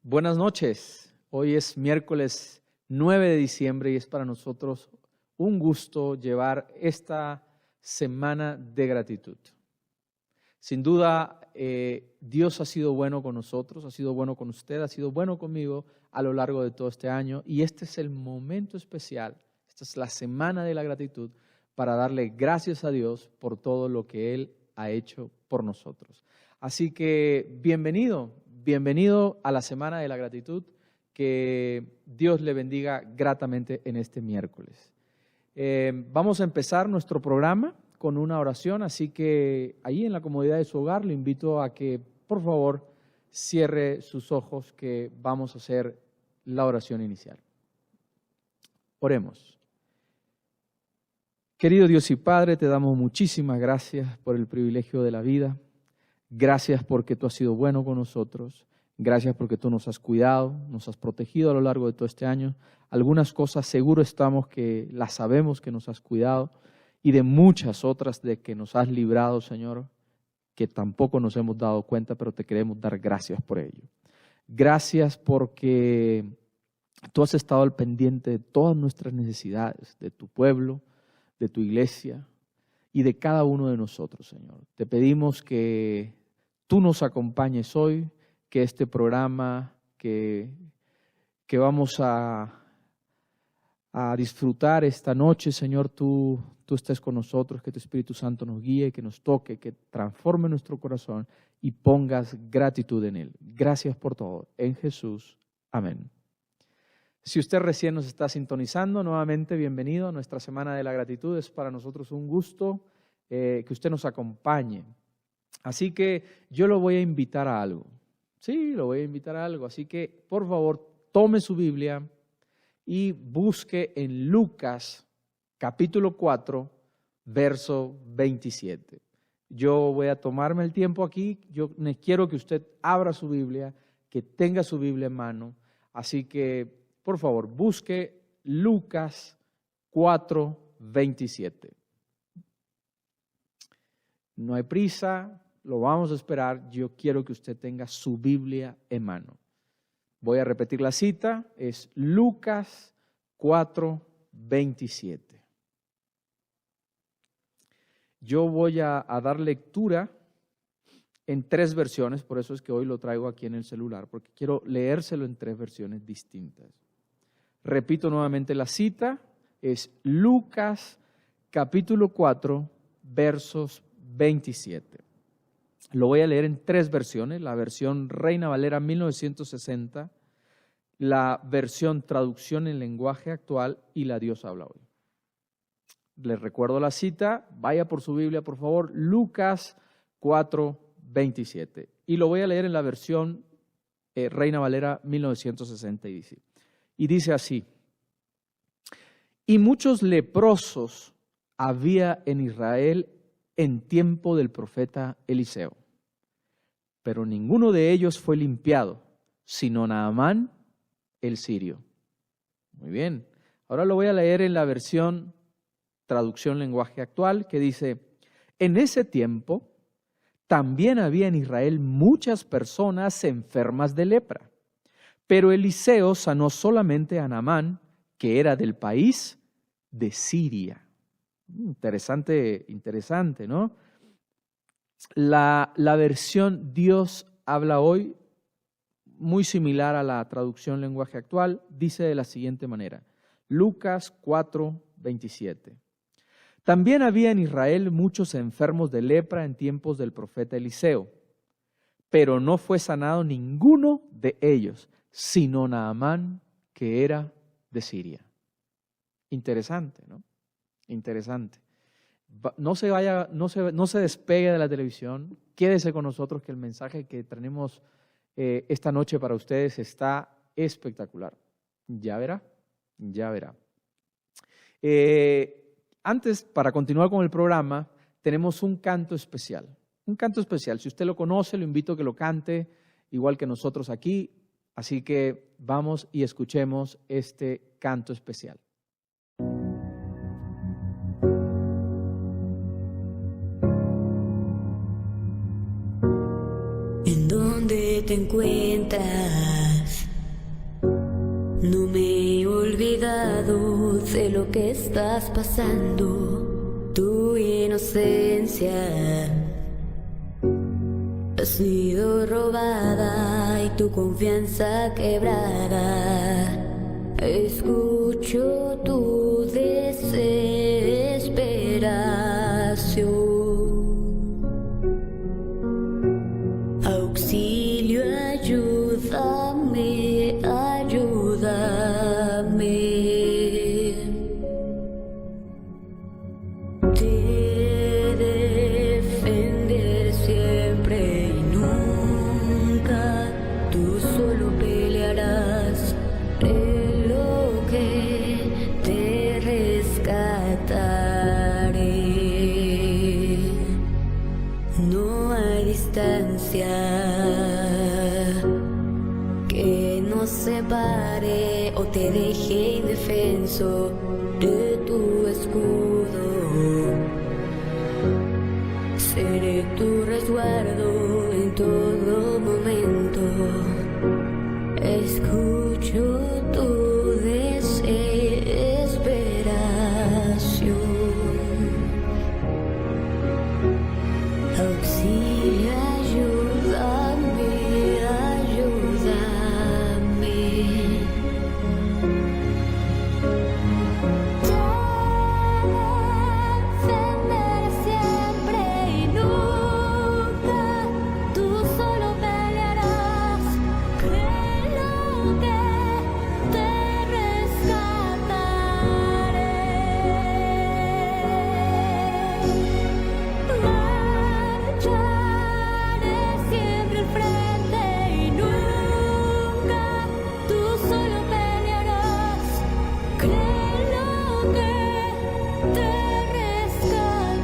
Buenas noches. Hoy es miércoles 9 de diciembre y es para nosotros un gusto llevar esta semana de gratitud. Sin duda, Dios ha sido bueno con nosotros, ha sido bueno con usted, ha sido bueno conmigo a lo largo de todo este año y este es el momento especial, esta es la semana de la gratitud para darle gracias a Dios por todo lo que Él ha hecho por nosotros. Así que bienvenido a la semana de la gratitud, que Dios le bendiga gratamente en este miércoles. Vamos a empezar nuestro programa con una oración, así que ahí en la comodidad de su hogar le invito a que por favor cierre sus ojos, que vamos a hacer la oración inicial. Oremos. Querido Dios y Padre, te damos muchísimas gracias por el privilegio de la vida. Gracias porque tú has sido bueno con nosotros. Gracias porque tú nos has cuidado, nos has protegido a lo largo de todo este año. Algunas cosas seguro estamos que las sabemos que nos has cuidado y de muchas otras de que nos has librado, Señor, que tampoco nos hemos dado cuenta, pero te queremos dar gracias por ello. Gracias porque tú has estado al pendiente de todas nuestras necesidades, de tu pueblo, de tu iglesia y de cada uno de nosotros, Señor. Te pedimos que tú nos acompañes hoy, que este programa que vamos a disfrutar esta noche, Señor, tú estés con nosotros, que tu Espíritu Santo nos guíe, que nos toque, que transforme nuestro corazón y pongas gratitud en él. Gracias por todo. En Jesús. Amén. Si usted recién nos está sintonizando, nuevamente bienvenido a nuestra Semana de la Gratitud. Es para nosotros un gusto que usted nos acompañe. Así que yo lo voy a invitar a algo. Sí, lo voy a invitar a algo. Así que, por favor, tome su Biblia y busque en Lucas, capítulo 4, verso 27. Yo voy a tomarme el tiempo aquí. Yo quiero que usted abra su Biblia, que tenga su Biblia en mano. Así que, por favor, busque Lucas 4, 27. No hay prisa, lo vamos a esperar. Yo quiero que usted tenga su Biblia en mano. Voy a repetir la cita, es Lucas 4, 27. Yo voy a dar lectura en 3 versiones, por eso es que hoy lo traigo aquí en el celular, porque quiero leérselo en 3 versiones distintas. Repito nuevamente la cita, es Lucas capítulo 4, versos 27. Lo voy a leer en 3 versiones, la versión Reina Valera 1960, la versión Traducción en Lenguaje Actual y la Dios habla hoy. Les recuerdo la cita, vaya por su Biblia por favor, Lucas 4, 27. Y lo voy a leer en la versión Reina Valera 1960 y dice así: y muchos leprosos había en Israel en tiempo del profeta Eliseo, pero ninguno de ellos fue limpiado, sino Naamán el sirio. Muy bien, ahora lo voy a leer en la versión Traducción Lenguaje Actual, que dice: en ese tiempo también había en Israel muchas personas enfermas de lepra, pero Eliseo sanó solamente a Naamán, que era del país de Siria. Interesante, ¿no? La versión Dios habla hoy, muy similar a la traducción Lenguaje Actual, dice de la siguiente manera, Lucas 4, 27. También había en Israel muchos enfermos de lepra en tiempos del profeta Eliseo, pero no fue sanado ninguno de ellos, sino Naamán, que era de Siria. Interesante, ¿no? Interesante. No se vaya, no se despegue de la televisión, quédese con nosotros, que el mensaje que tenemos esta noche para ustedes está espectacular. Ya verá, ya verá. Antes, para continuar con el programa, tenemos un canto especial. Un canto especial. Si usted lo conoce, lo invito a que lo cante, igual que nosotros aquí. Así que vamos y escuchemos este canto especial. ¿En dónde te encuentras? que estás pasando, tu inocencia ha sido robada y tu confianza quebrada. Escucho tu desesperación. Auxilio, ayúdame, ayúdame. Te defender siempre y nunca. Tú solo pelearás de lo que te rescataré. No hay distancia que nos separe o te deje indefenso de tu escudo. Seré tu resguardo en todo momento. Escucho tu desesperación. Auxilio, ayúdame, ayúdame. Defender siempre y nunca. Tú solo pelearás. Creo que te rescataré. Marcharé siempre al frente y nunca. Tú solo pelearás. Creo que te rescataré.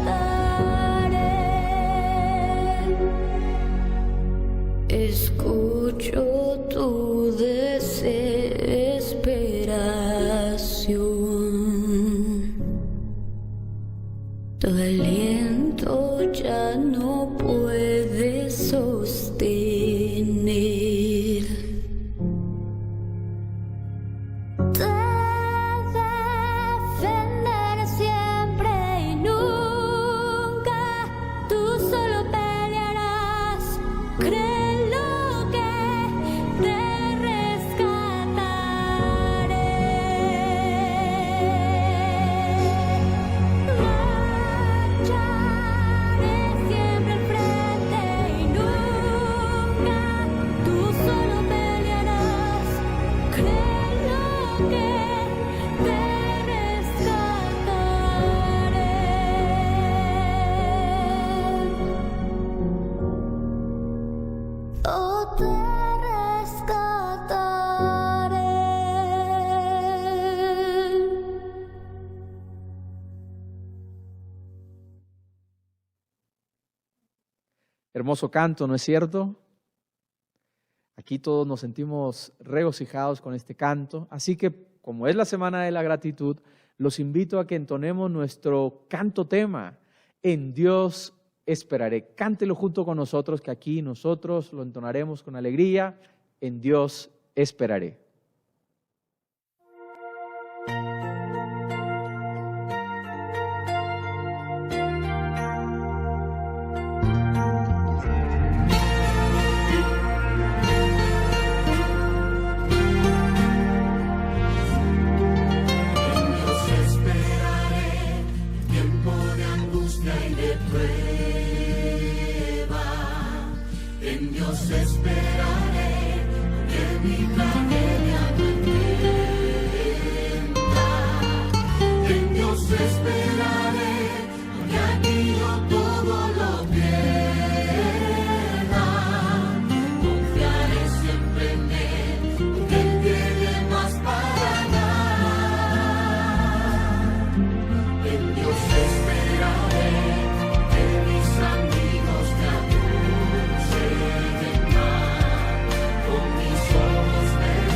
Escucho tu desesperación. Tu aliento ya no puede sostener. Te defenderé siempre y nunca. Tú solo pelearás. Creo que te rescataré. Marcharé siempre al frente y nunca. Tú solo pelearás. Creo que te rescataré. Oh, te rescataré. Hermoso canto, ¿no es cierto? Aquí todos nos sentimos regocijados con este canto. Así que, como es la Semana de la Gratitud, los invito a que entonemos nuestro canto tema, En Dios esperaré. Cántelo junto con nosotros, que aquí nosotros lo entonaremos con alegría. En Dios esperaré. En Dios esperaré, que mi tragedia no entienda. En Dios esperaré, que aquí yo todo lo pierda. Confiaré siempre en Él, que Él tiene más para dar. En Dios esperaré, que mis amigos me acusen. Con mis ojos veré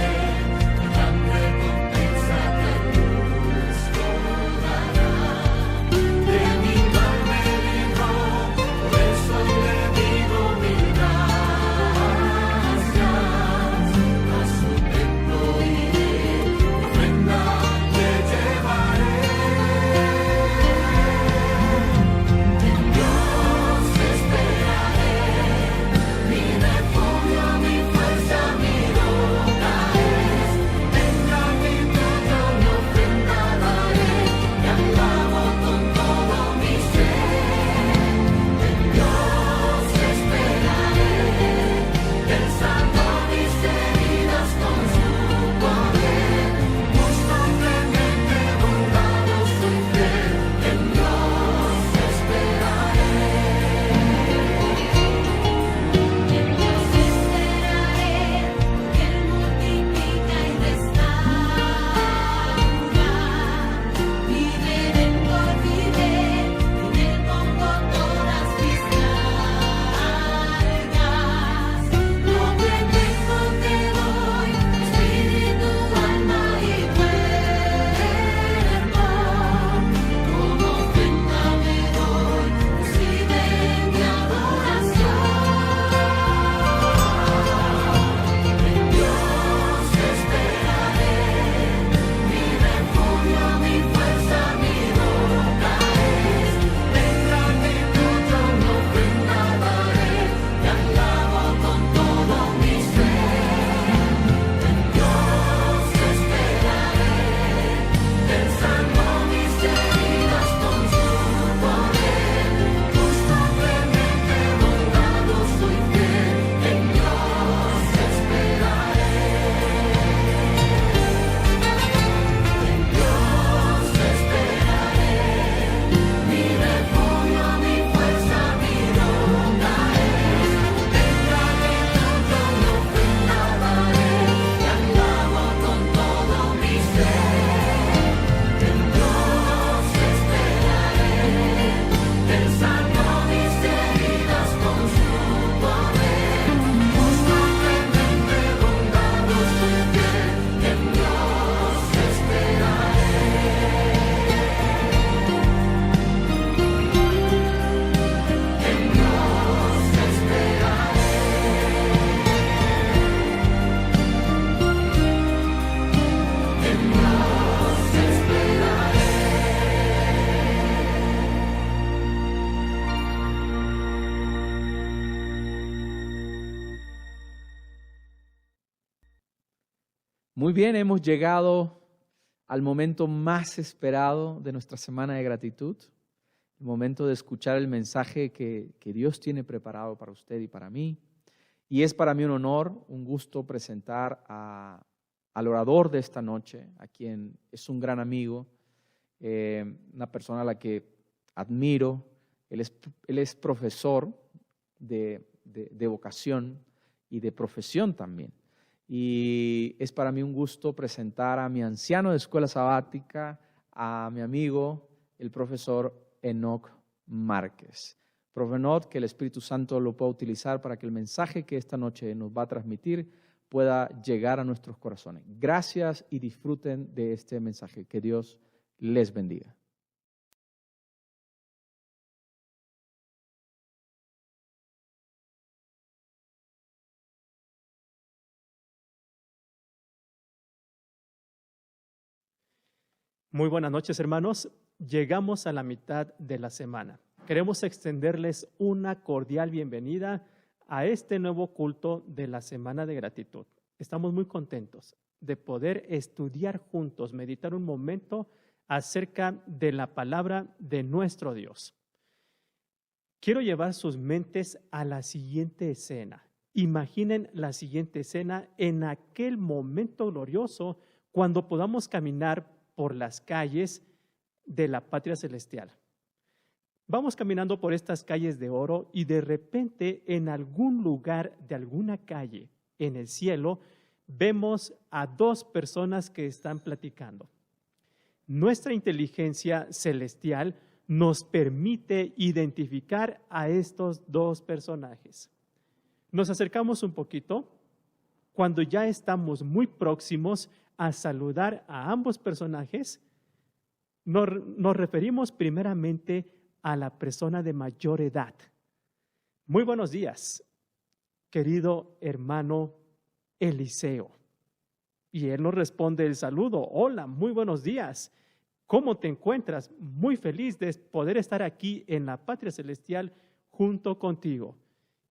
Muy bien, hemos llegado al momento más esperado de nuestra semana de gratitud, el momento de escuchar el mensaje que Dios tiene preparado para usted y para mí. Y es para mí un honor, un gusto presentar al orador de esta noche, a quien es un gran amigo, una persona a la que admiro. Él es profesor de vocación y de profesión también. Y es para mí un gusto presentar a mi anciano de escuela sabática, a mi amigo, el profesor Enoch Márquez. Profe Enoch, que el Espíritu Santo lo pueda utilizar para que el mensaje que esta noche nos va a transmitir pueda llegar a nuestros corazones. Gracias y disfruten de este mensaje. Que Dios les bendiga. Muy buenas noches, hermanos. Llegamos a la mitad de la semana. Queremos extenderles una cordial bienvenida a este nuevo culto de la Semana de Gratitud. Estamos muy contentos de poder estudiar juntos, meditar un momento acerca de la palabra de nuestro Dios. Quiero llevar sus mentes a la siguiente escena. Imaginen la siguiente escena en aquel momento glorioso cuando podamos caminar por las calles de la patria celestial. Vamos caminando por estas calles de oro y de repente en algún lugar de alguna calle en el cielo vemos a dos personas que están platicando. Nuestra inteligencia celestial nos permite identificar a estos dos personajes. Nos acercamos un poquito. Cuando ya estamos muy próximos a saludar a ambos personajes, nos referimos primeramente a la persona de mayor edad. Muy buenos días, querido hermano Eliseo. Y él nos responde el saludo. Hola, muy buenos días. ¿Cómo te encuentras? Muy feliz de poder estar aquí en la patria celestial junto contigo.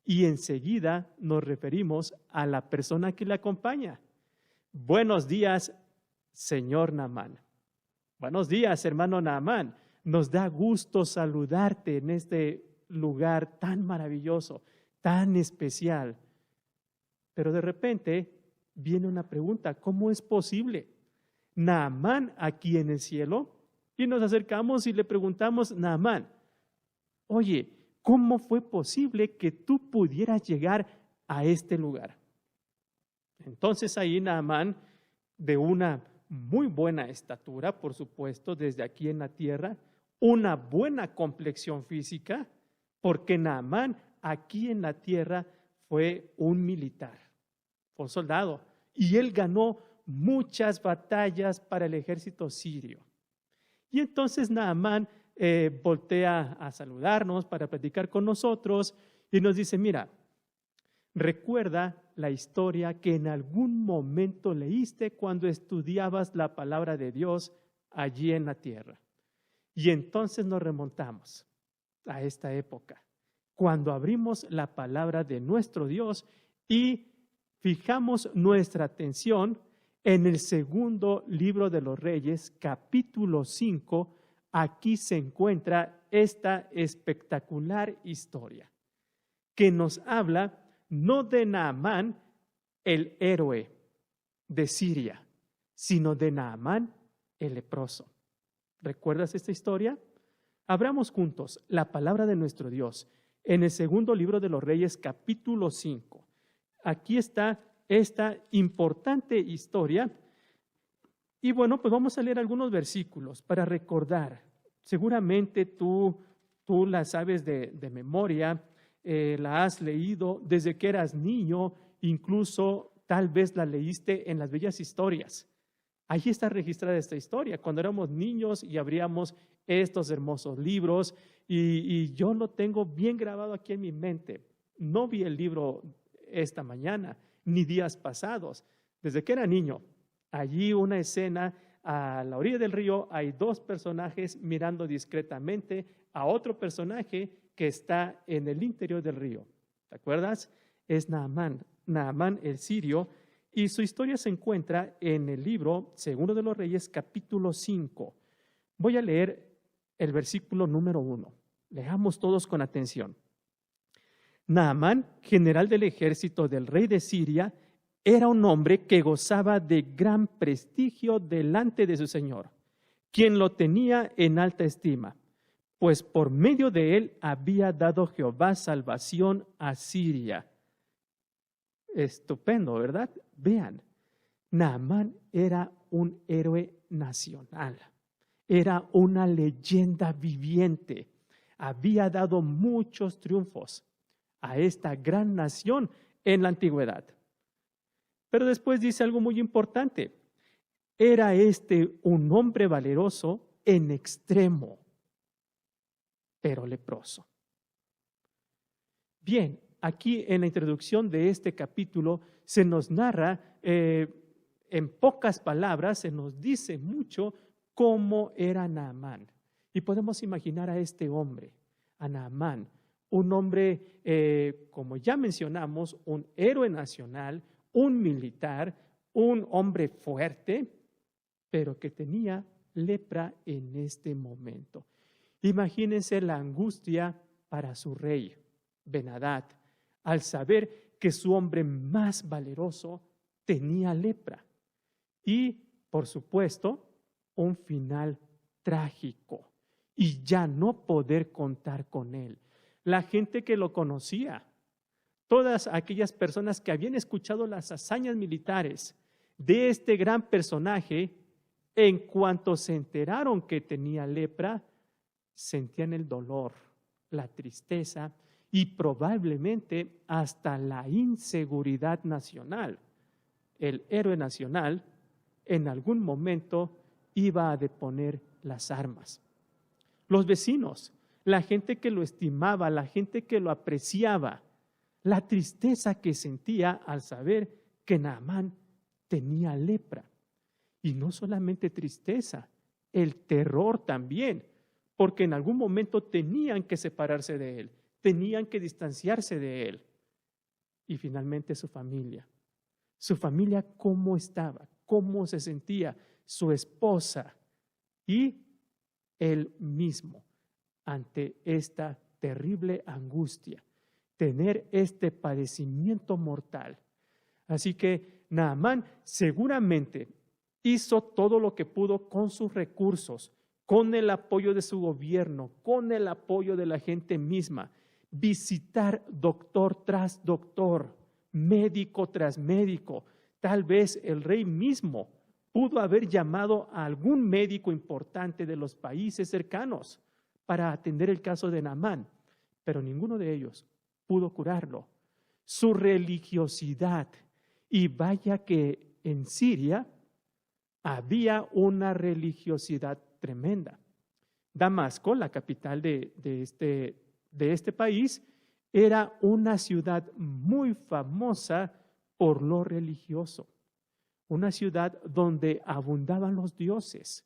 Y enseguida nos referimos a la persona que le acompaña. Buenos días, señor Naamán. Buenos días, hermano Naamán. Nos da gusto saludarte en este lugar tan maravilloso, tan especial. Pero de repente viene una pregunta, ¿cómo es posible? Naamán aquí en el cielo, y nos acercamos y le preguntamos, Naamán, oye, ¿cómo fue posible que tú pudieras llegar a este lugar? Entonces ahí Naamán, de una muy buena estatura, por supuesto, desde aquí en la tierra, una buena complexión física, porque Naamán aquí en la tierra fue un militar, un soldado, y él ganó muchas batallas para el ejército sirio. Y entonces Naamán voltea a saludarnos para platicar con nosotros y nos dice, mira, recuerda la historia que en algún momento leíste cuando estudiabas la palabra de Dios allí en la tierra. Y entonces nos remontamos a esta época, cuando abrimos la palabra de nuestro Dios y fijamos nuestra atención en el segundo libro de los Reyes, capítulo 5, aquí se encuentra esta espectacular historia que nos habla no de Naamán, el héroe de Siria, sino de Naamán, el leproso. ¿Recuerdas esta historia? Abramos juntos la palabra de nuestro Dios en el segundo libro de los Reyes, capítulo 5. Aquí está esta importante historia. Y bueno, pues vamos a leer algunos versículos para recordar. Seguramente tú la sabes de memoria, la has leído desde que eras niño, incluso tal vez la leíste en las bellas historias. Allí está registrada esta historia, cuando éramos niños y abríamos estos hermosos libros, y yo lo tengo bien grabado aquí en mi mente. No vi el libro esta mañana, ni días pasados. Desde que era niño, allí una escena a la orilla del río, hay dos personajes mirando discretamente a otro personaje que está en el interior del río. ¿Te acuerdas? Es Naamán el sirio, Y su historia se encuentra en el libro Segundo de los Reyes, capítulo 5. Voy a leer el versículo número 1. Leamos todos con atención. Naamán, general del ejército del rey de Siria, era un hombre que gozaba de gran prestigio delante de su señor, quien lo tenía en alta estima, pues por medio de él había dado Jehová salvación a Siria. Estupendo, ¿verdad? Vean, Naamán era un héroe nacional, era una leyenda viviente, había dado muchos triunfos a esta gran nación en la antigüedad. Pero después dice algo muy importante. Era un hombre valeroso en extremo, pero leproso. Bien, aquí en la introducción de este capítulo se nos narra, en pocas palabras, se nos dice mucho cómo era Naamán. Y podemos imaginar a este hombre, a Naamán, un hombre, como ya mencionamos, un héroe nacional, un militar, un hombre fuerte, pero que tenía lepra en este momento. Imagínense la angustia para su rey, Ben-Hadad, al saber que su hombre más valeroso tenía lepra. Y, por supuesto, un final trágico y ya no poder contar con él. La gente que lo conocía, todas aquellas personas que habían escuchado las hazañas militares de este gran personaje, en cuanto se enteraron que tenía lepra, sentían el dolor, la tristeza y probablemente hasta la inseguridad nacional. El héroe nacional en algún momento iba a deponer las armas. Los vecinos, la gente que lo estimaba, la gente que lo apreciaba, la tristeza que sentía al saber que Naamán tenía lepra. Y no solamente tristeza, el terror también, porque en algún momento tenían que separarse de él, tenían que distanciarse de él. Y finalmente su familia, cómo estaba, cómo se sentía, su esposa y él mismo ante esta terrible angustia, tener este padecimiento mortal. Así que Naamán seguramente hizo todo lo que pudo con sus recursos, con el apoyo de su gobierno, con el apoyo de la gente misma, visitar doctor tras doctor, médico tras médico. Tal vez el rey mismo pudo haber llamado a algún médico importante de los países cercanos para atender el caso de Naamán, pero ninguno de ellos pudo curarlo. Su religiosidad, y vaya que en Siria había una religiosidad tremenda. Damasco, la capital de este país, era una ciudad muy famosa por lo religioso, una ciudad donde abundaban los dioses,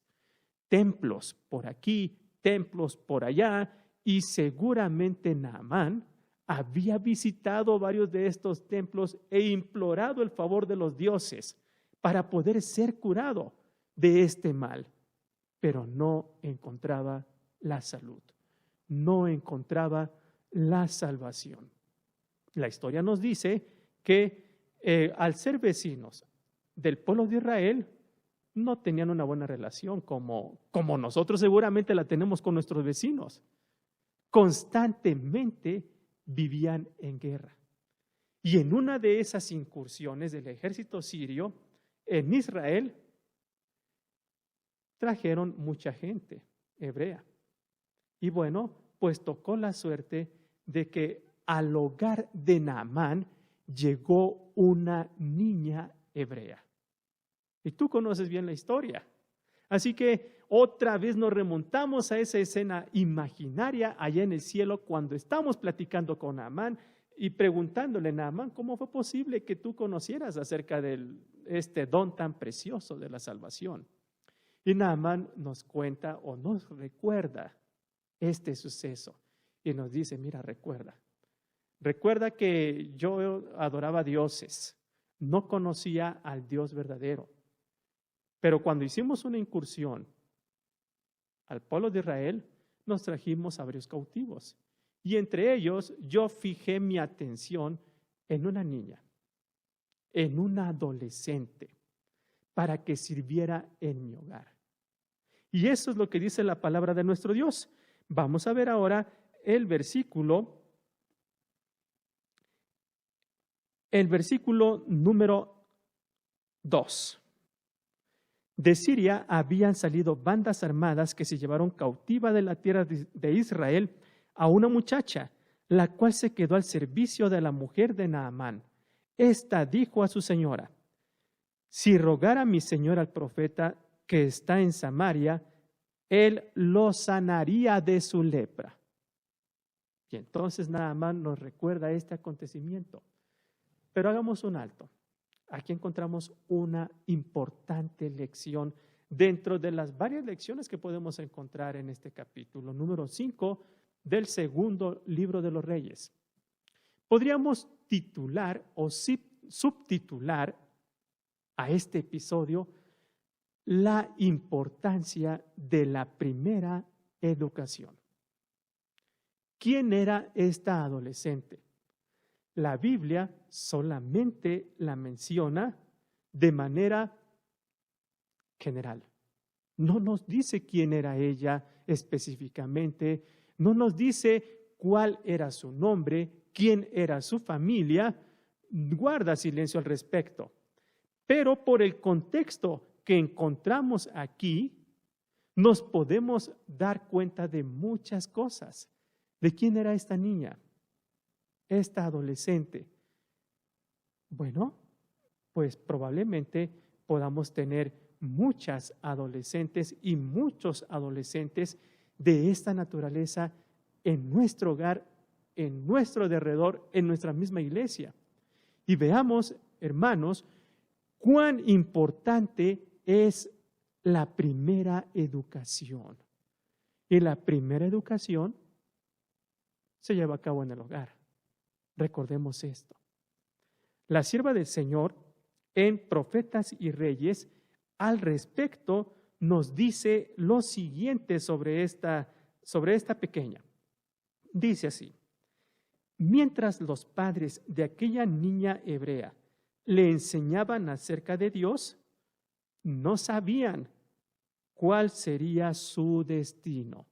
templos por aquí, templos por allá, y seguramente Naamán había visitado varios de estos templos e implorado el favor de los dioses para poder ser curado de este mal, pero no encontraba la salud, no encontraba la salvación. La historia nos dice que al ser vecinos del pueblo de Israel, no tenían una buena relación como nosotros seguramente la tenemos con nuestros vecinos. Constantemente vivían en guerra. Y en una de esas incursiones del ejército sirio en Israel, trajeron mucha gente hebrea. Y bueno, pues tocó la suerte de que al hogar de Naamán llegó una niña hebrea. Y tú conoces bien la historia. Así que otra vez nos remontamos a esa escena imaginaria allá en el cielo cuando estamos platicando con Naamán y preguntándole, Naamán, ¿cómo fue posible que tú conocieras acerca de este don tan precioso de la salvación? Y Naamán nos cuenta o nos recuerda este suceso y nos dice, mira, recuerda que yo adoraba dioses, no conocía al Dios verdadero. Pero cuando hicimos una incursión al pueblo de Israel, nos trajimos a varios cautivos. Y entre ellos yo fijé mi atención en una niña, en una adolescente, para que sirviera en mi hogar. Y eso es lo que dice la palabra de nuestro Dios. Vamos a ver ahora el versículo número 2. De Siria habían salido bandas armadas que se llevaron cautiva de la tierra de Israel a una muchacha, la cual se quedó al servicio de la mujer de Naamán. Esta dijo a su señora: si rogara mi señor al profeta que está en Samaria, él lo sanaría de su lepra. Y entonces Naamán nos recuerda este acontecimiento. Pero hagamos un alto. Aquí encontramos una importante lección dentro de las varias lecciones que podemos encontrar en este capítulo número 5 del segundo libro de los Reyes. Podríamos titular o subtitular a este episodio la importancia de la primera educación. ¿Quién era esta adolescente? La Biblia solamente la menciona de manera general. No nos dice quién era ella específicamente, no nos dice cuál era su nombre, quién era su familia, guarda silencio al respecto. Pero por el contexto que encontramos aquí, nos podemos dar cuenta de muchas cosas. ¿De quién era esta niña? Esta adolescente. Bueno, pues probablemente podamos tener muchas adolescentes y muchos adolescentes de esta naturaleza en nuestro hogar, en nuestro derredor, en nuestra misma iglesia. Y veamos, hermanos, cuán importante es la primera educación. Y la primera educación se lleva a cabo en el hogar. Recordemos esto. La sierva del Señor en Profetas y Reyes al respecto nos dice lo siguiente sobre esta pequeña. Dice así: mientras los padres de aquella niña hebrea le enseñaban acerca de Dios, no sabían cuál sería su destino.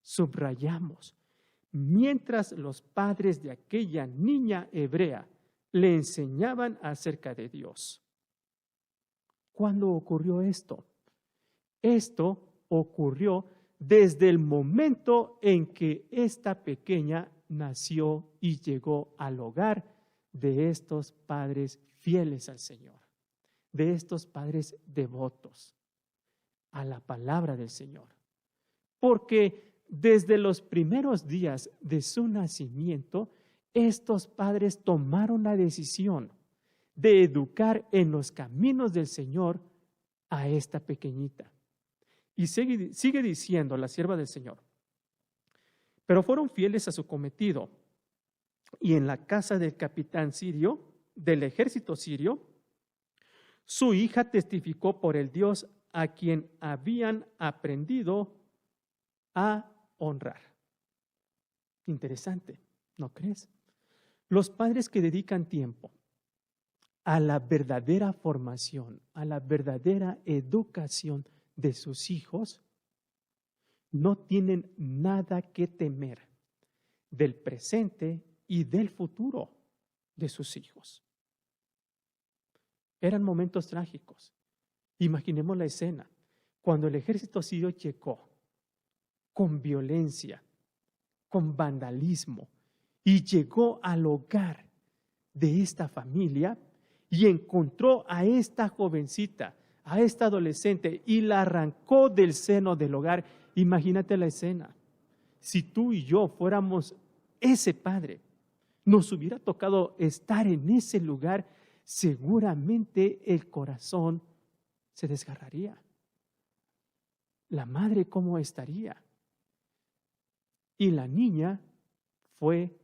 Subrayamos: mientras los padres de aquella niña hebrea le enseñaban acerca de Dios. ¿Cuándo ocurrió esto? Esto ocurrió desde el momento en que esta pequeña nació y llegó al hogar de estos padres fieles al Señor, de estos padres devotos a la palabra del Señor. Porque desde los primeros días de su nacimiento, estos padres tomaron la decisión de educar en los caminos del Señor a esta pequeñita. Y sigue diciendo la sierva del Señor: pero fueron fieles a su cometido, y en la casa del capitán sirio, del ejército sirio, su hija testificó por el Dios a quien habían aprendido a honrar. Interesante, ¿no crees? Los padres que dedican tiempo a la verdadera formación, a la verdadera educación de sus hijos, no tienen nada que temer del presente y del futuro de sus hijos. Eran momentos trágicos. Imaginemos la escena cuando el ejército sirio llegó con violencia, con vandalismo, y llegó al hogar de esta familia y encontró a esta jovencita, a esta adolescente, y la arrancó del seno del hogar. Imagínate la escena. Si tú y yo fuéramos ese padre, nos hubiera tocado estar en ese lugar, seguramente el corazón se desgarraría. La madre, ¿cómo estaría? Y la niña fue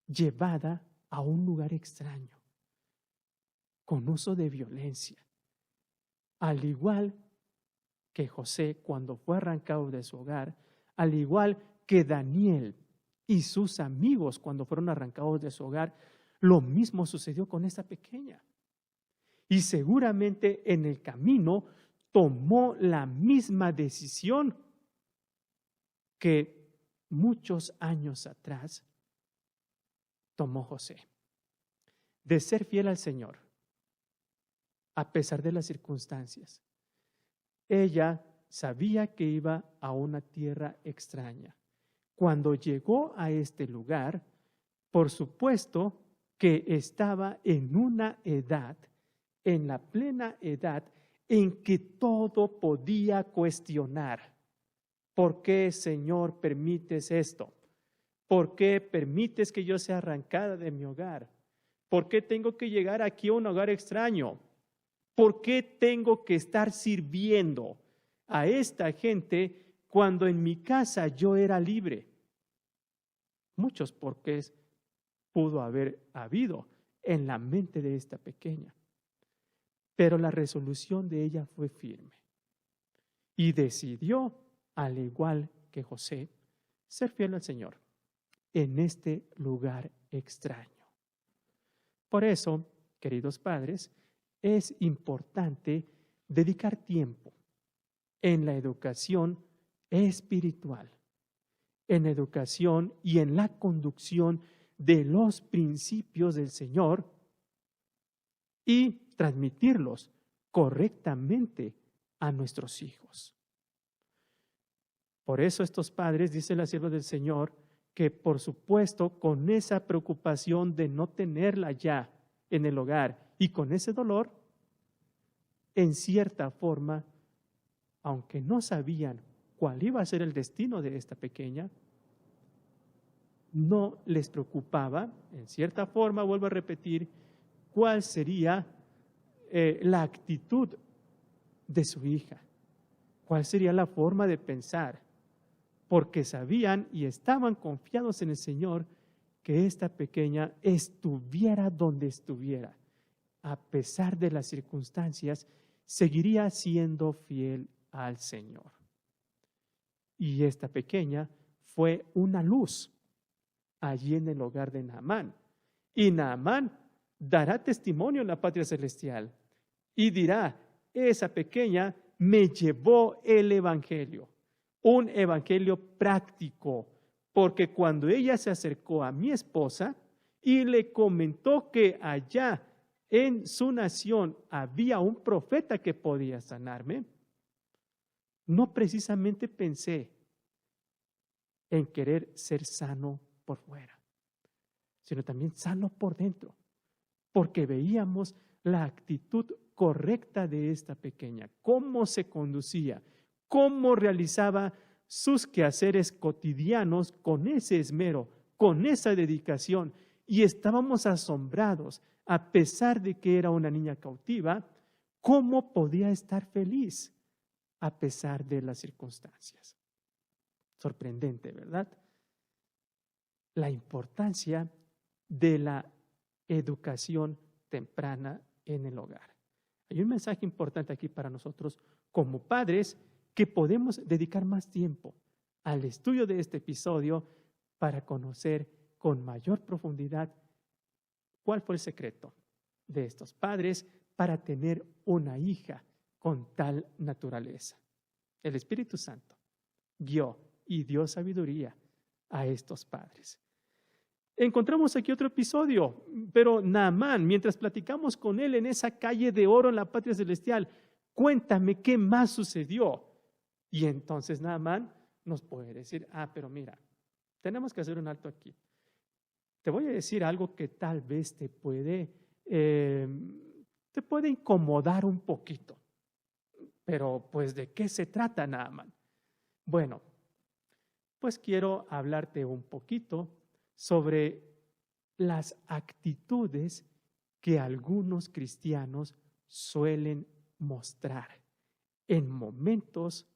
llevada a un lugar extraño. con uso de violencia. Al igual que José cuando fue arrancado de su hogar, al igual que Daniel y sus amigos cuando fueron arrancados de su hogar, lo mismo sucedió con esta pequeña. Y seguramente en el camino tomó la misma decisión que muchos años atrás tomó José, de ser fiel al Señor, a pesar de las circunstancias. Ella sabía que iba a una tierra extraña. Cuando llegó a este lugar, por supuesto que estaba en una edad, en la plena edad, en que todo podía cuestionar. ¿Por qué, Señor, permites esto? ¿Por qué permites que yo sea arrancada de mi hogar? ¿Por qué tengo que llegar aquí a un hogar extraño? ¿Por qué tengo que estar sirviendo a esta gente cuando en mi casa yo era libre? Muchos porqués pudo haber habido en la mente de esta pequeña. Pero la resolución de ella fue firme y decidió, al igual que José, ser fiel al Señor en este lugar extraño. Por eso, queridos padres, es importante dedicar tiempo en la educación espiritual, en educación y en la conducción de los principios del Señor y transmitirlos correctamente a nuestros hijos. Por eso estos padres, dice la sierva del Señor, que por supuesto con esa preocupación de no tenerla ya en el hogar y con ese dolor, en cierta forma, aunque no sabían cuál iba a ser el destino de esta pequeña, no les preocupaba, en cierta forma, vuelvo a repetir, cuál sería la actitud de su hija, cuál sería la forma de pensar, porque sabían y estaban confiados en el Señor que esta pequeña estuviera donde estuviera, a pesar de las circunstancias, seguiría siendo fiel al Señor. Y esta pequeña fue una luz allí en el hogar de Naamán. Y Naamán dará testimonio en la patria celestial y dirá, esa pequeña me llevó el evangelio, un evangelio práctico, porque cuando ella se acercó a mi esposa y le comentó que allá en su nación había un profeta que podía sanarme, no precisamente pensé en querer ser sano por fuera, sino también sano por dentro, porque veíamos la actitud correcta de esta pequeña, cómo se conducía, cómo realizaba sus quehaceres cotidianos con ese esmero, con esa dedicación, y estábamos asombrados, a pesar de que era una niña cautiva, cómo podía estar feliz a pesar de las circunstancias. Sorprendente, ¿verdad? La importancia de la educación temprana en el hogar. Hay un mensaje importante aquí para nosotros como padres, que podemos dedicar más tiempo al estudio de este episodio para conocer con mayor profundidad cuál fue el secreto de estos padres para tener una hija con tal naturaleza. El Espíritu Santo guió y dio sabiduría a estos padres. Encontramos aquí otro episodio, pero Naamán, mientras platicamos con él en esa calle de oro en la patria celestial, cuéntame qué más sucedió. Y entonces Naamán nos puede decir, pero mira, tenemos que hacer un alto aquí. Te voy a decir algo que tal vez te puede incomodar un poquito. Pero pues, ¿de qué se trata, Naamán? Bueno, pues quiero hablarte un poquito sobre las actitudes que algunos cristianos suelen mostrar en momentos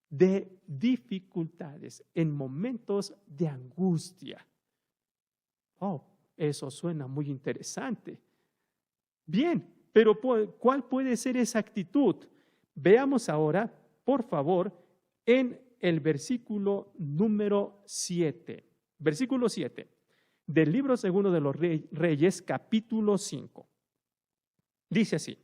de dificultades, en momentos de angustia. Eso suena muy interesante. Bien, Pero ¿cuál puede ser esa actitud? Veamos ahora, por favor, en el versículo número 7. Versículo 7 del libro segundo de los Reyes, capítulo 5. Dice así: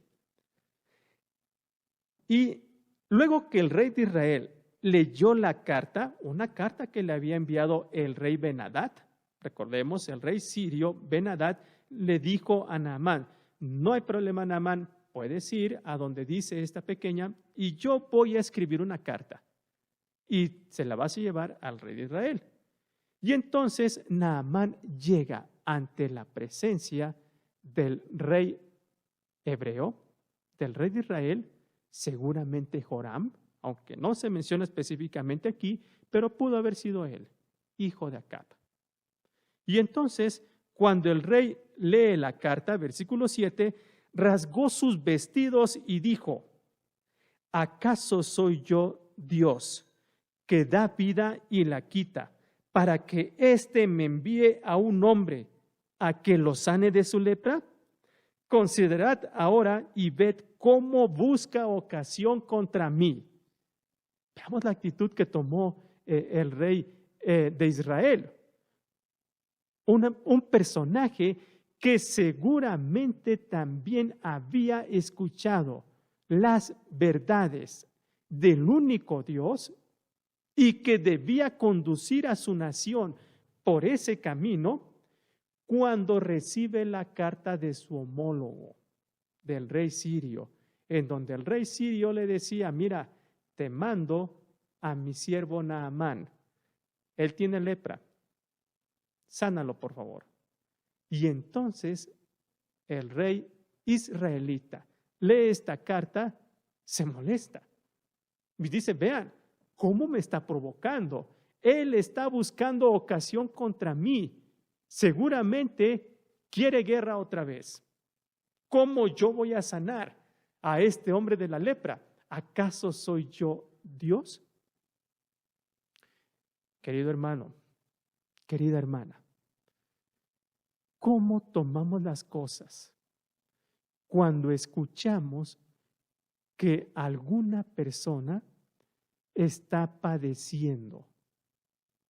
y luego que el rey de Israel leyó la carta, una carta que le había enviado el rey Ben-Hadad, recordemos, el rey sirio Ben-Hadad le dijo a Naamán: no hay problema, Naamán, puedes ir a donde dice esta pequeña y yo voy a escribir una carta y se la vas a llevar al rey de Israel. Y entonces Naamán llega ante la presencia del rey hebreo, del rey de Israel, seguramente Joram, aunque no se menciona específicamente aquí, pero pudo haber sido él, hijo de Acab. Y entonces, cuando el rey lee la carta, versículo 7, rasgó sus vestidos y dijo: ¿acaso soy yo Dios, que da vida y la quita, para que éste me envíe a un hombre a que lo sane de su lepra? Considerad ahora y ved cómo busca ocasión contra mí. Veamos la actitud que tomó el rey de Israel. Un personaje que seguramente también había escuchado las verdades del único Dios y que debía conducir a su nación por ese camino, cuando recibe la carta de su homólogo, del rey sirio, en donde el rey sirio le decía: mira, te mando a mi siervo Naamán, él tiene lepra, sánalo por favor. Y entonces el rey israelita lee esta carta, se molesta y dice: vean, ¿cómo me está provocando? Él está buscando ocasión contra mí. Seguramente quiere guerra otra vez. ¿Cómo yo voy a sanar a este hombre de la lepra? ¿Acaso soy yo Dios? Querido hermano, querida hermana, ¿cómo tomamos las cosas cuando escuchamos que alguna persona está padeciendo,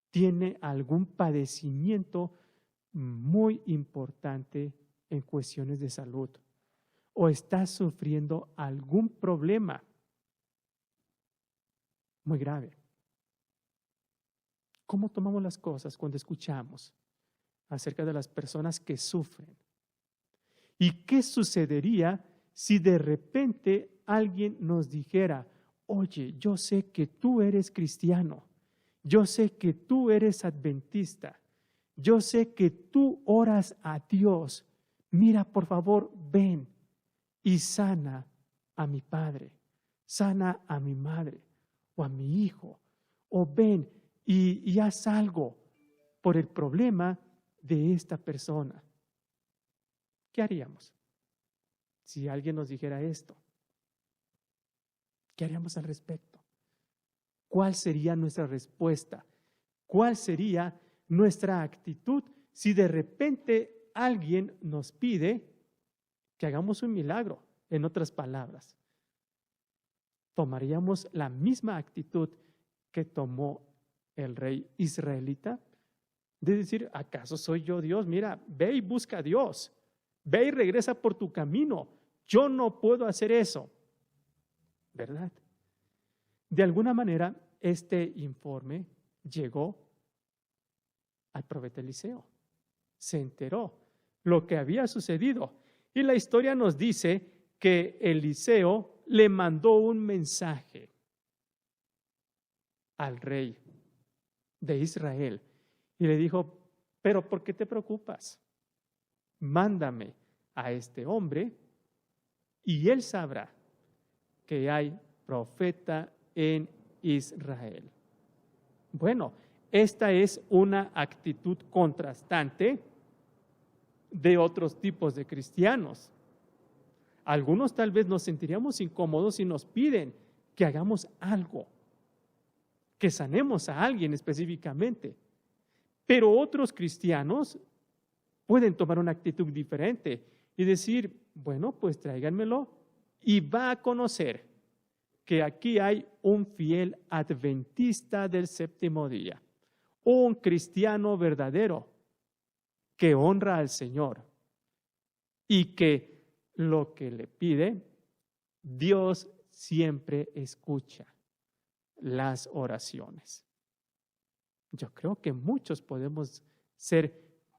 tiene algún padecimiento muy importante en cuestiones de salud, o está sufriendo algún problema muy grave? ¿Cómo tomamos las cosas cuando escuchamos acerca de las personas que sufren? ¿Y qué sucedería si de repente alguien nos dijera: oye, yo sé que tú eres cristiano, yo sé que tú eres adventista, yo sé que tú oras a Dios, mira, por favor, ven y sana a mi padre, sana a mi madre o a mi hijo, o ven y haz algo por el problema de esta persona? ¿Qué haríamos si alguien nos dijera esto? ¿Qué haríamos al respecto? ¿Cuál sería nuestra respuesta? ¿Cuál sería nuestra actitud si de repente alguien nos pide que hagamos un milagro? En otras palabras, ¿tomaríamos la misma actitud que tomó el rey israelita? De decir: ¿acaso soy yo Dios? Mira, ve y busca a Dios, ve y regresa por tu camino, yo no puedo hacer eso, ¿verdad? De alguna manera, este informe llegó al profeta Eliseo. Se enteró lo que había sucedido. Y la historia nos dice que Eliseo le mandó un mensaje al rey de Israel y le dijo: pero ¿por qué te preocupas? Mándame a este hombre y él sabrá que hay profeta en Israel. Bueno, esta es una actitud contrastante de otros tipos de cristianos. Algunos tal vez nos sentiríamos incómodos si nos piden que hagamos algo, que sanemos a alguien específicamente. Pero otros cristianos pueden tomar una actitud diferente y decir: bueno, pues tráiganmelo y va a conocer que aquí hay un fiel adventista del séptimo día, un cristiano verdadero que honra al Señor y que lo que le pide, Dios siempre escucha las oraciones. Yo creo que muchos podemos ser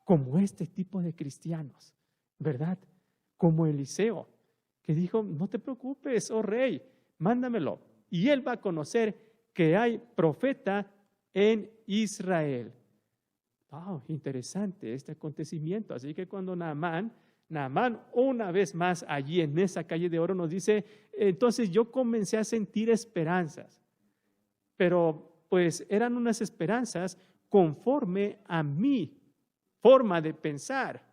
como este tipo de cristianos, ¿verdad? Como Eliseo, que dijo, no te preocupes, oh rey, mándamelo. Y él va a conocer que hay profeta en Israel. Wow, interesante este acontecimiento. Así que cuando Naamán una vez más allí en esa calle de oro nos dice, entonces yo comencé a sentir esperanzas, pero pues eran unas esperanzas conforme a mi forma de pensar,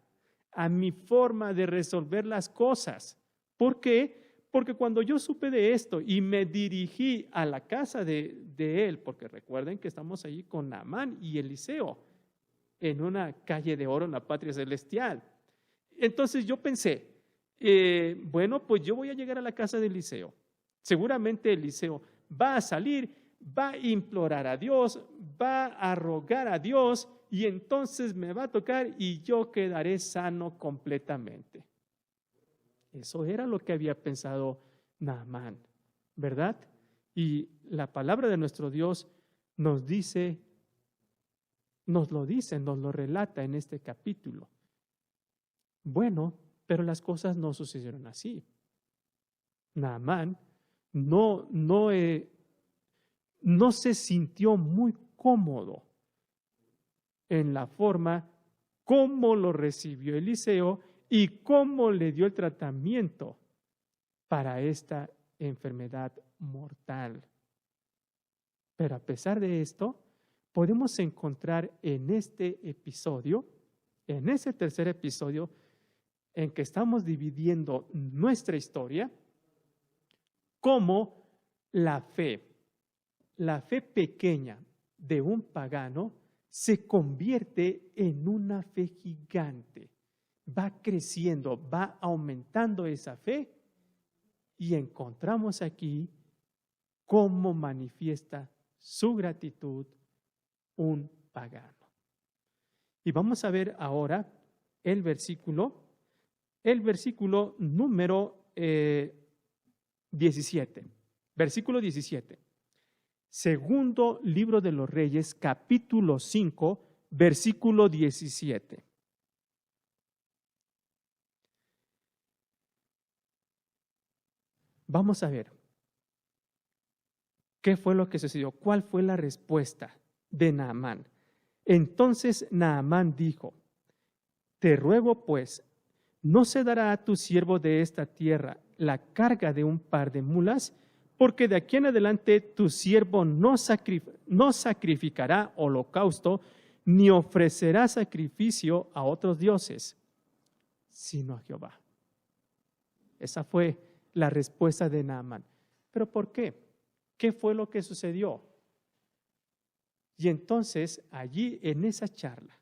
a mi forma de resolver las cosas. ¿Por qué? Porque cuando yo supe de esto y me dirigí a la casa de él, porque recuerden que estamos allí con Naamán y Eliseo, en una calle de oro en la patria celestial. Entonces yo pensé, bueno, pues yo voy a llegar a la casa de Eliseo. Seguramente Eliseo va a salir, va a implorar a Dios, va a rogar a Dios y entonces me va a tocar y yo quedaré sano completamente. Eso era lo que había pensado Naamán, ¿verdad? Y la palabra de nuestro Dios nos lo relata en este capítulo. Bueno, pero las cosas no sucedieron así. Naamán no se sintió muy cómodo en la forma como lo recibió Eliseo y cómo le dio el tratamiento para esta enfermedad mortal. Pero a pesar de esto, podemos encontrar en este episodio, en ese tercer episodio, en que estamos dividiendo nuestra historia, como la fe pequeña de un pagano se convierte en una fe gigante. Va creciendo, va aumentando esa fe y encontramos aquí cómo manifiesta su gratitud un pagano. Y vamos a ver ahora el versículo número 17. Versículo 17. Segundo libro de los Reyes, capítulo 5, versículo 17. Vamos a ver qué fue lo que sucedió, cuál fue la respuesta de Naamán. Entonces Naamán dijo, te ruego pues, ¿no se dará a tu siervo de esta tierra la carga de un par de mulas? Porque de aquí en adelante tu siervo no sacrificará holocausto, ni ofrecerá sacrificio a otros dioses, sino a Jehová. Esa fue la respuesta de Naamán. ¿Pero por qué? ¿Qué fue lo que sucedió? Y entonces allí en esa charla,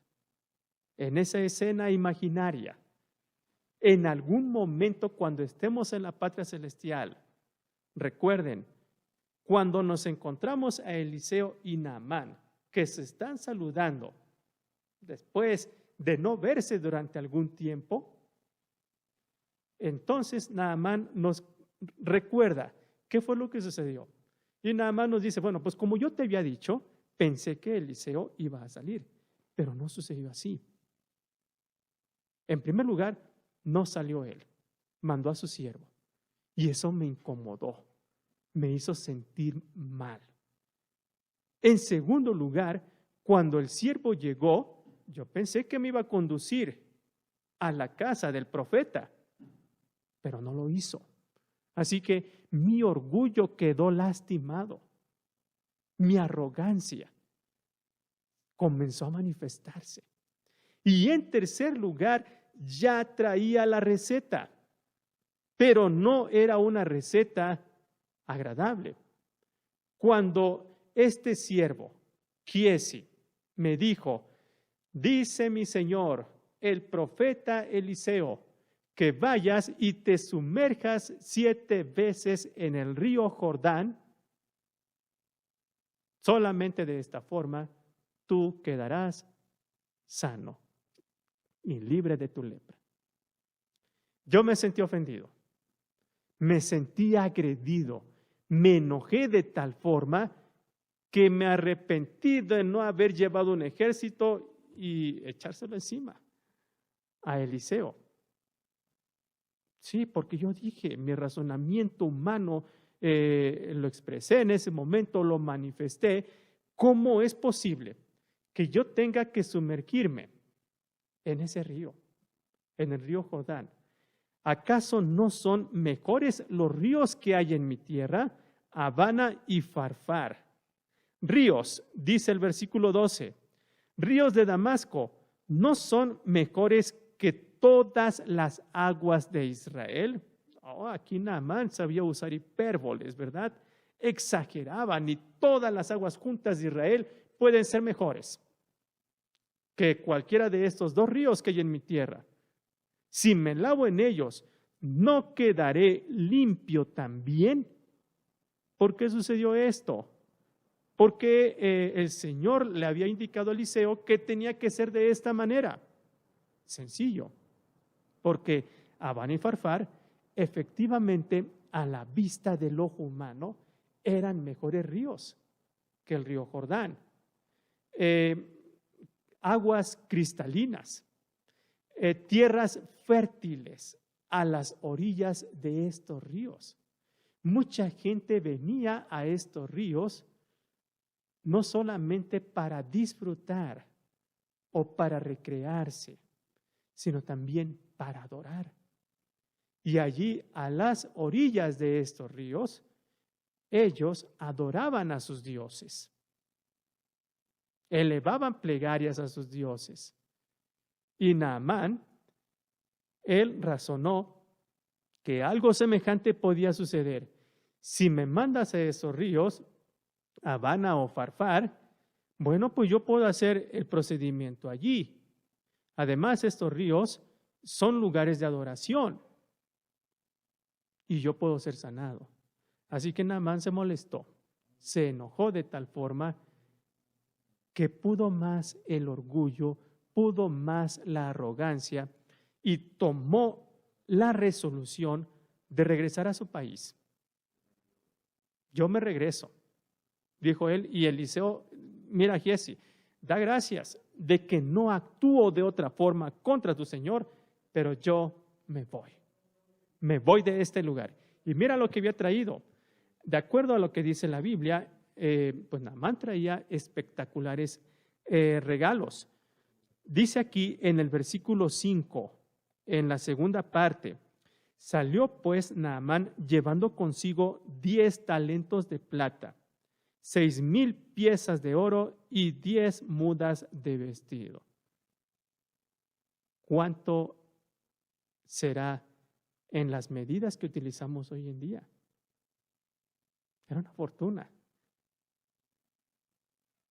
en esa escena imaginaria, en algún momento cuando estemos en la patria celestial, recuerden, cuando nos encontramos a Eliseo y Naamán, que se están saludando después de no verse durante algún tiempo, entonces Naamán nos recuerda qué fue lo que sucedió. Y Naamán nos dice, bueno, pues como yo te había dicho, pensé que Eliseo iba a salir, pero no sucedió así. En primer lugar, no salió él, mandó a su siervo. Y eso me incomodó, me hizo sentir mal. En segundo lugar, cuando el siervo llegó, yo pensé que me iba a conducir a la casa del profeta, pero no lo hizo. Así que mi orgullo quedó lastimado. Mi arrogancia comenzó a manifestarse. Y en tercer lugar, ya traía la receta, pero no era una receta agradable. Cuando este siervo, Giesi, me dijo, dice mi señor, el profeta Eliseo, que vayas y te sumerjas 7 veces en el río Jordán. Solamente de esta forma tú quedarás sano y libre de tu lepra. Yo me sentí ofendido, me sentí agredido, me enojé de tal forma que me arrepentí de no haber llevado un ejército y echárselo encima a Eliseo. Sí, porque yo dije, mi razonamiento humano lo expresé en ese momento, lo manifesté. ¿Cómo es posible que yo tenga que sumergirme en ese río, en el río Jordán? ¿Acaso no son mejores los ríos que hay en mi tierra, Abana y Farfar? Ríos, dice el versículo 12, ríos de Damasco, ¿no son mejores que todas las aguas de Israel? Oh, aquí Naamán sabía usar hipérboles, ¿verdad? Exageraban, y todas las aguas juntas de Israel pueden ser mejores que cualquiera de estos 2 ríos que hay en mi tierra. Si me lavo en ellos, ¿no quedaré limpio también? ¿Por qué sucedió esto? Porque el Señor le había indicado a Eliseo que tenía que ser de esta manera. Sencillo. Porque Abana y Farfar, efectivamente, a la vista del ojo humano, eran mejores ríos que el río Jordán. Aguas cristalinas, tierras fértiles a las orillas de estos ríos. Mucha gente venía a estos ríos no solamente para disfrutar o para recrearse, sino también para adorar. Y allí, a las orillas de estos ríos, ellos adoraban a sus dioses, elevaban plegarias a sus dioses. Y Naamán, él razonó que algo semejante podía suceder. Si me mandas a esos ríos, Abana o Farfar, bueno, pues yo puedo hacer el procedimiento allí. Además, estos ríos son lugares de adoración y yo puedo ser sanado. Así que Naamán se molestó, se enojó de tal forma que pudo más el orgullo, pudo más la arrogancia y tomó la resolución de regresar a su país. Yo me regreso, dijo él, y Eliseo, mira, Giesi, da gracias de que no actúo de otra forma contra tu Señor, pero yo me voy de este lugar. Y mira lo que había traído. De acuerdo a lo que dice la Biblia, pues Naamán traía espectaculares regalos. Dice aquí en el versículo 5, en la segunda parte, salió pues Naamán llevando consigo 10 talentos de plata, 6,000 piezas de oro y 10 mudas de vestido. ¿Cuánto será en las medidas que utilizamos hoy en día? Era una fortuna.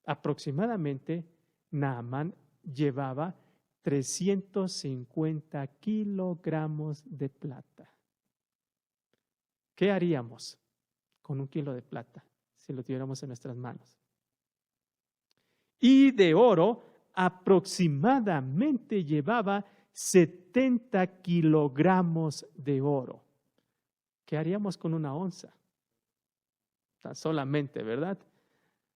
Aproximadamente, Naamán llevaba 350 kilogramos de plata. ¿Qué haríamos con 1 kilo de plata si lo tuviéramos en nuestras manos? Y de oro, aproximadamente llevaba 70 kilogramos de oro. ¿Qué haríamos con 1 onza? Tan solamente, ¿verdad?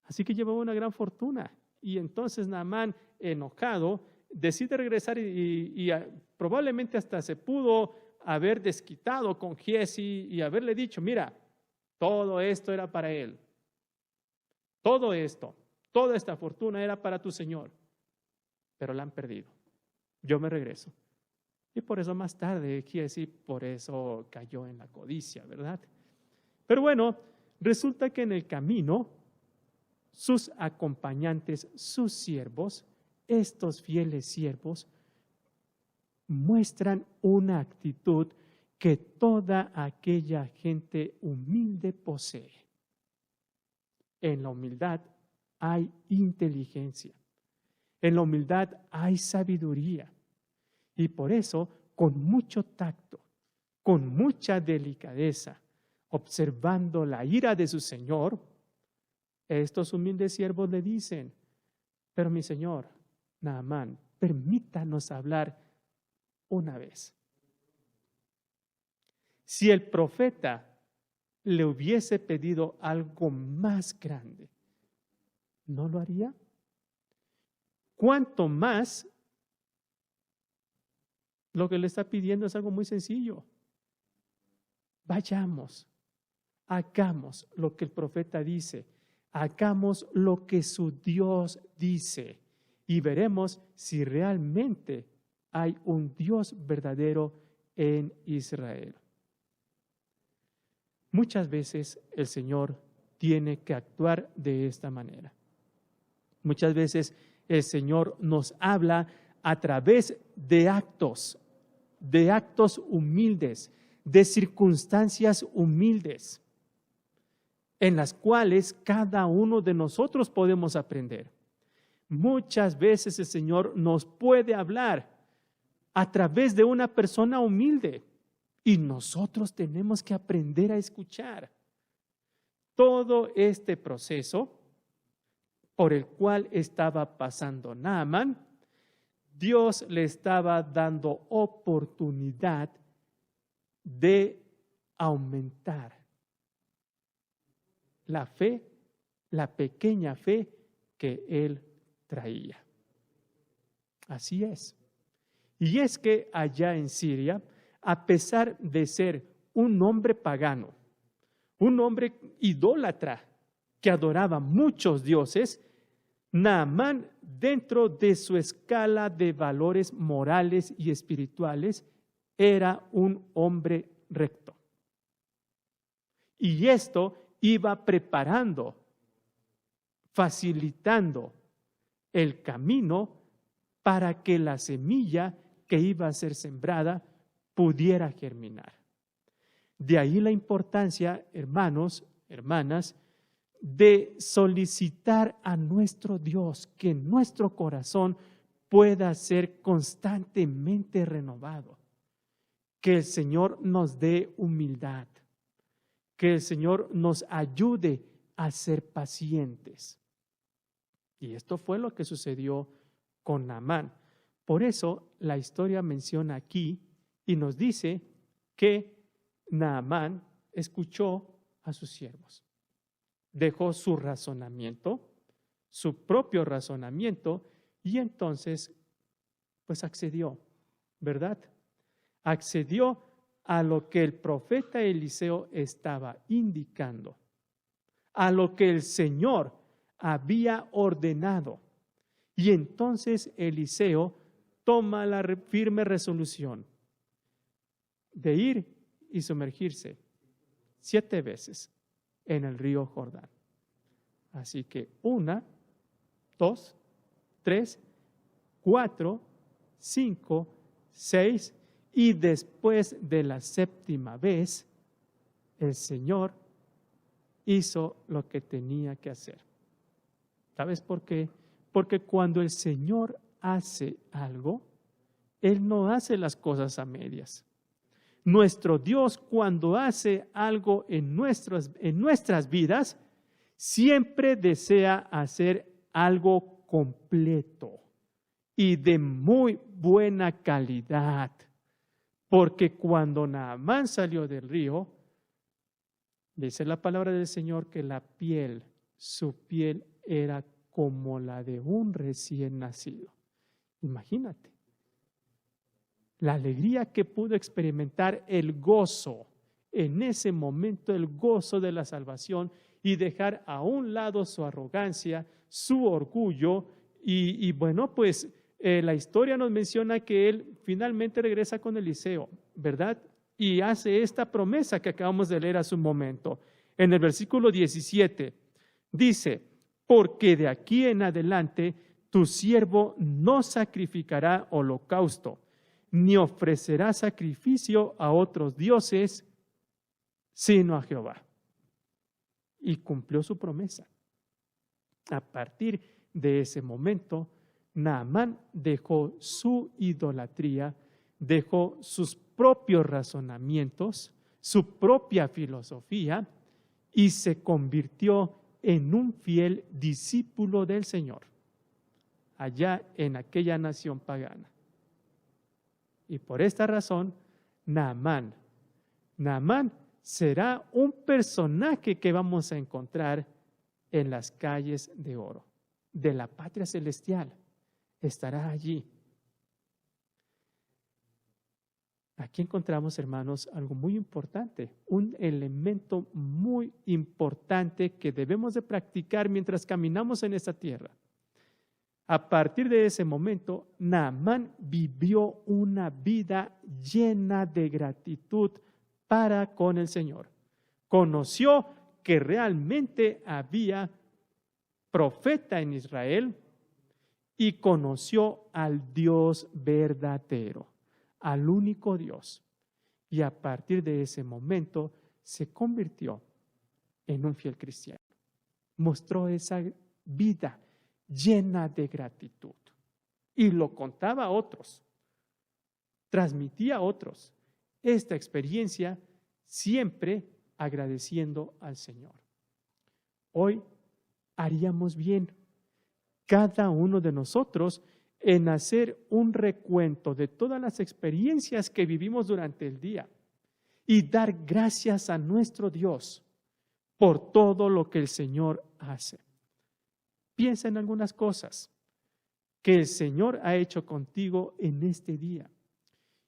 Así que llevaba una gran fortuna. Y entonces Naamán, enojado, decide regresar y probablemente hasta se pudo haber desquitado con Giesi y haberle dicho, mira, todo esto era para él. Todo esto, toda esta fortuna era para tu Señor. Pero la han perdido. Yo me regreso. Y por eso más tarde Giesi, por eso cayó en la codicia, ¿verdad? Pero bueno, resulta que en el camino, sus acompañantes, sus siervos, estos fieles siervos, muestran una actitud que toda aquella gente humilde posee. En la humildad hay inteligencia. En la humildad hay sabiduría. Y por eso, con mucho tacto, con mucha delicadeza, observando la ira de su señor, estos humildes siervos le dicen: pero mi señor, Naamán, permítanos hablar una vez. Si el profeta le hubiese pedido algo más grande, ¿no lo haría? ¿Cuánto más? Lo que le está pidiendo es algo muy sencillo. Vayamos, hagamos lo que el profeta dice, hagamos lo que su Dios dice y veremos si realmente hay un Dios verdadero en Israel. Muchas veces el Señor tiene que actuar de esta manera. Muchas veces el Señor nos habla a través de actos humildes, de circunstancias humildes, en las cuales cada uno de nosotros podemos aprender. Muchas veces el Señor nos puede hablar a través de una persona humilde y nosotros tenemos que aprender a escuchar. Todo este proceso por el cual estaba pasando Naamán, Dios le estaba dando oportunidad de aumentar la fe, la pequeña fe que él traía. Así es. Y es que allá en Siria, a pesar de ser un hombre pagano, un hombre idólatra que adoraba muchos dioses, Naamán, dentro de su escala de valores morales y espirituales, era un hombre recto. Y esto iba preparando, facilitando el camino para que la semilla que iba a ser sembrada pudiera germinar. De ahí la importancia, hermanos, hermanas, de solicitar a nuestro Dios que nuestro corazón pueda ser constantemente renovado. Que el Señor nos dé humildad, que el Señor nos ayude a ser pacientes. Y esto fue lo que sucedió con Naamán. Por eso la historia menciona aquí y nos dice que Naamán escuchó a sus siervos. Dejó su razonamiento, su propio razonamiento, y entonces pues accedió, ¿verdad? Accedió a lo que el profeta Eliseo estaba indicando, a lo que el Señor había ordenado. Y entonces Eliseo toma la firme resolución de ir y sumergirse 7 veces en el río Jordán. Así que 1, 2, 3, 4, 5, 6 y después de la 7ª vez, el Señor hizo lo que tenía que hacer. ¿Sabes por qué? Porque cuando el Señor hace algo, Él no hace las cosas a medias. Nuestro Dios, cuando hace algo en nuestras vidas, siempre desea hacer algo completo y de muy buena calidad. Porque cuando Naamán salió del río, dice la palabra del Señor que su piel era como la de un recién nacido. Imagínate. La alegría que pudo experimentar, el gozo, en ese momento el gozo de la salvación y dejar a un lado su arrogancia, su orgullo y bueno, pues la historia nos menciona que él finalmente regresa con Eliseo, ¿verdad? Y hace esta promesa que acabamos de leer hace un momento. En el versículo 17 dice: porque de aquí en adelante tu siervo no sacrificará holocausto, ni ofrecerá sacrificio a otros dioses, sino a Jehová. Y cumplió su promesa. A partir de ese momento, Naamán dejó su idolatría, dejó sus propios razonamientos, su propia filosofía y se convirtió en un fiel discípulo del Señor, allá en aquella nación pagana. Y por esta razón, Naamán será un personaje que vamos a encontrar en las calles de oro de la patria celestial. Estará allí. Aquí encontramos, hermanos, algo muy importante, un elemento muy importante que debemos de practicar mientras caminamos en esta tierra. A partir de ese momento, Naamán vivió una vida llena de gratitud para con el Señor. Conoció que realmente había profeta en Israel y conoció al Dios verdadero, al único Dios. Y a partir de ese momento se convirtió en un fiel cristiano. Mostró esa vida llena de gratitud y lo contaba a otros, transmitía a otros esta experiencia, siempre agradeciendo al Señor. Hoy haríamos bien, cada uno de nosotros, en hacer un recuento de todas las experiencias que vivimos durante el día y dar gracias a nuestro Dios por todo lo que el Señor hace. Piensa en algunas cosas que el Señor ha hecho contigo en este día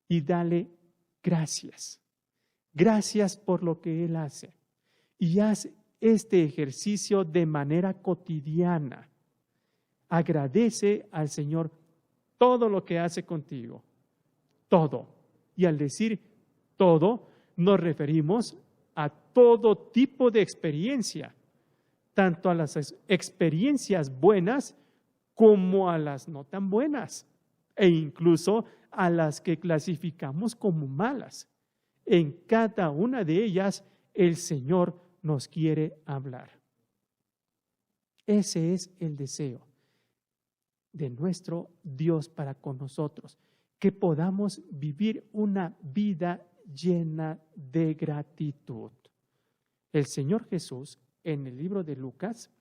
y dale gracias. Gracias por lo que Él hace. Y haz este ejercicio de manera cotidiana. Agradece al Señor todo lo que hace contigo. Todo. Y al decir todo, nos referimos a todo tipo de experiencia, tanto a las experiencias buenas como a las no tan buenas, e incluso a las que clasificamos como malas. En cada una de ellas, el Señor nos quiere hablar. Ese es el deseo de nuestro Dios para con nosotros, que podamos vivir una vida llena de gratitud. El Señor Jesús, en el libro de Lucas,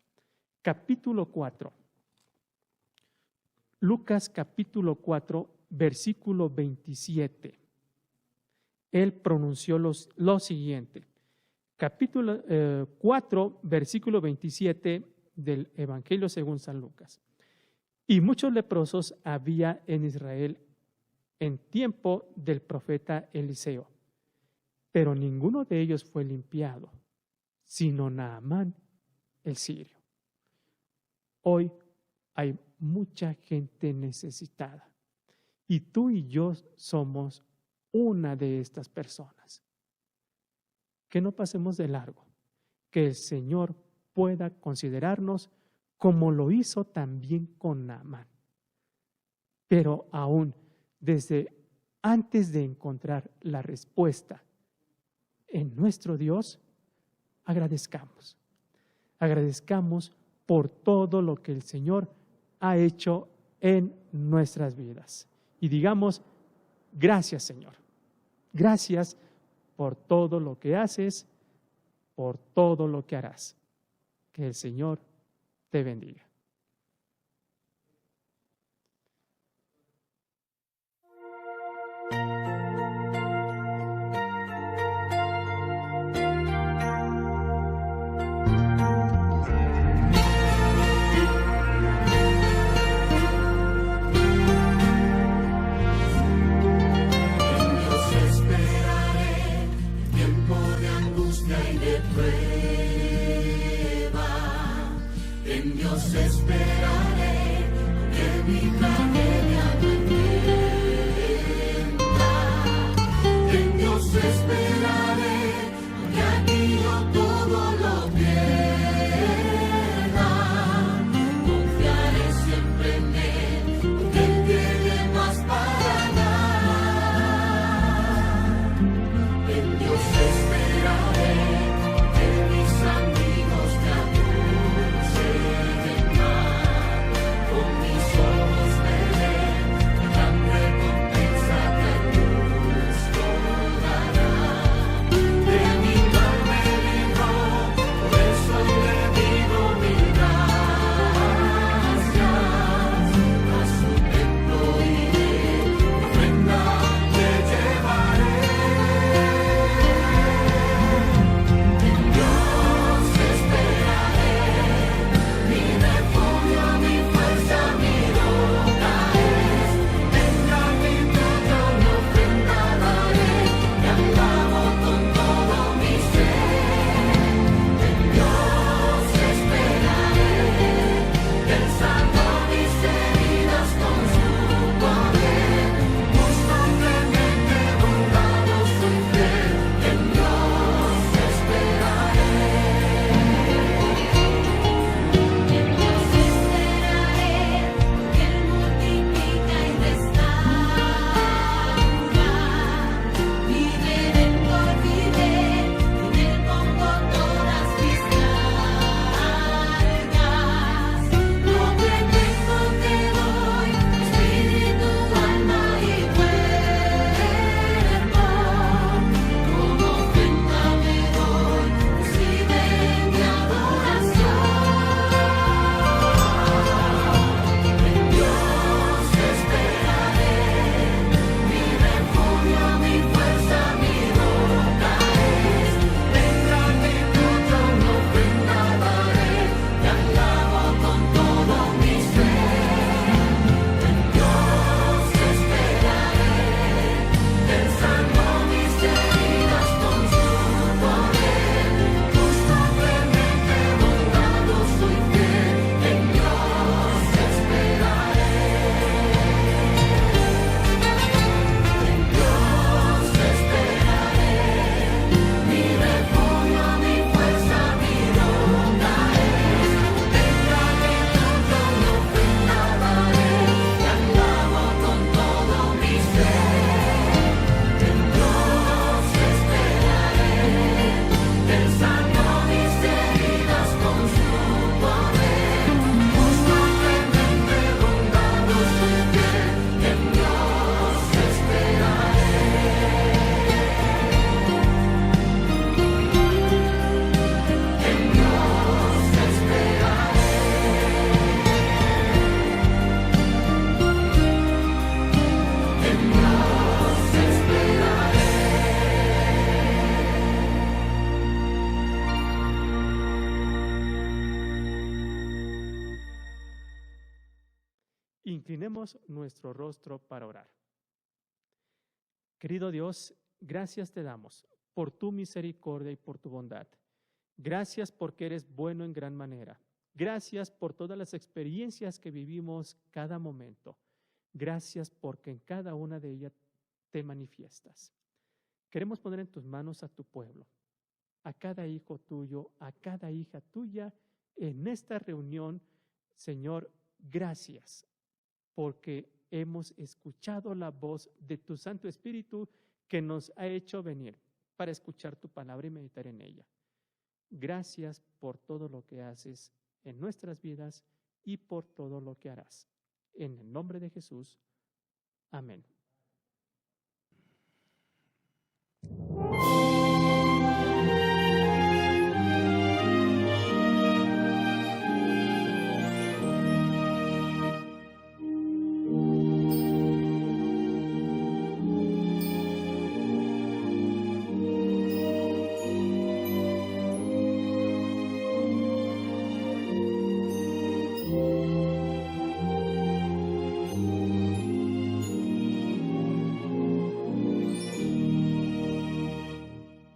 capítulo 4, Lucas capítulo 4, versículo 27, Él pronunció lo siguiente. Capítulo 4, versículo 27 del Evangelio según San Lucas. Y muchos leprosos había en Israel en tiempo del profeta Eliseo, pero ninguno de ellos fue limpiado, sino Naamán el sirio. Hoy hay mucha gente necesitada y tú y yo somos una de estas personas. Que no pasemos de largo, que el Señor pueda considerarnos como lo hizo también con Naamán. Pero aún desde antes de encontrar la respuesta en nuestro Dios, agradezcamos. Agradezcamos por todo lo que el Señor ha hecho en nuestras vidas. Y digamos, gracias Señor. Gracias por todo lo que haces, por todo lo que harás. Que el Señor te bendiga. En Dios esperaré, que mi tragedia no entienda. En Dios esperaré, que aquí yo todo lo pierda. Confiaré siempre en Él, porque Él tiene más para dar. En Dios esperaré, que mis amigos me acusen. Con mis ojos veré gran recompensa que Inclinemos nuestro rostro para orar. Querido Dios, gracias te damos por tu misericordia y por tu bondad. Gracias porque eres bueno en gran manera. Gracias por todas las experiencias que vivimos cada momento. Gracias porque en cada una de ellas te manifiestas. Queremos poner en tus manos a tu pueblo, a cada hijo tuyo, a cada hija tuya en esta reunión. Señor, gracias porque hemos escuchado la voz de tu Santo Espíritu que nos ha hecho venir para escuchar tu palabra y meditar en ella. Gracias por todo lo que haces en nuestras vidas y por todo lo que harás. En el nombre de Jesús. Amén.